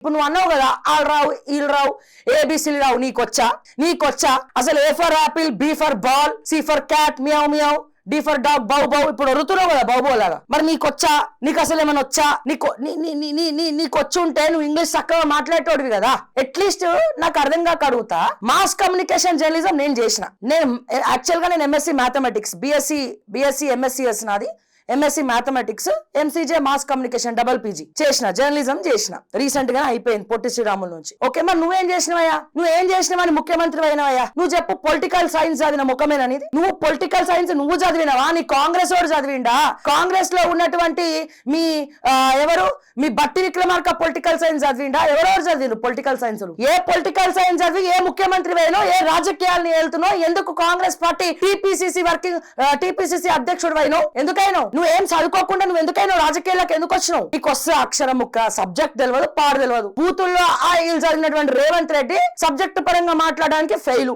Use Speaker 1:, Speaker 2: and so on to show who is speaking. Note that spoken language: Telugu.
Speaker 1: ఇప్పుడు నువ్వు అన్నావు కదా ఆళ్ళు రావు వీళ్ళు రావు ఏబిసిలు రావు, నీకొచ్చా అసలు? A for apple, B for ball, C for cat meow meow, D for dog bow bow. ఇప్పుడు అడుగుతున్నావు కదా బౌ బౌ లాగా. మరి నీకొచ్చా? నీకు అసలు ఏమైనా వచ్చా? నీకొచ్చి ఉంటే నువ్వు ఇంగ్లీష్ చక్కగా మాట్లాడేటోడివి కదా. అట్లీస్ట్ నాకు అర్థం కాక అడుగుతా, మాస్ కమ్యూనికేషన్ జర్నలిజం నేను చేసిన. యాక్చువల్ గా నేను ఎంఎస్సి మ్యాథమెటిక్స్, బిఎస్సి ఎంఎస్సిఎస్ నాది, MSc mathematics, MCJ mass communication double PG చేసిన, జర్నలిజం చేసిన. రీసెంట్ గా అయిపోయింది పొట్టి శ్రీరాముల నుంచి. ఓకే, మరి నువ్వేం చేసినవని ముఖ్యమంత్రి అయినవయ్యా? నువ్వు చెప్పు, పొలిటికల్ సైన్స్ చదివిన ముఖమేనని? నువ్వు పొలిటికల్ సైన్స్ నువ్వు చదివినవా? నీ కాంగ్రెస్ వాడు చదివిండా? కాంగ్రెస్ లో ఉన్నటువంటి మీ బట్టి విక్రమార్క పొలిటికల్ సైన్స్ చదివిండా? ఎవరెవరు చదివిండు పొలిటికల్ సైన్స్? ఏ పొలిటికల్ సైన్స్ చదివి ఏ ముఖ్యమంత్రి అయినో, ఏ రాజకీయాలను వెళ్తున్నావు? ఎందుకు కాంగ్రెస్ పార్టీ టీపీసీసీ అధ్యక్షుడు అయినో? ఎందుకైనా నువ్వేం చదువుకోకుండా నువ్వు ఎందుకైనా రాజకీయాలకు ఎందుకు వచ్చినావు? నీకు వస్తే అక్షరం ముక్క, సబ్జెక్ట్ తెలియదు, పాడు తెలియదు. బూతుల్లో ఆ చదివినటువంటి రేవంత్ రెడ్డి సబ్జెక్ట్ పరంగా మాట్లాడడానికి ఫెయిల్.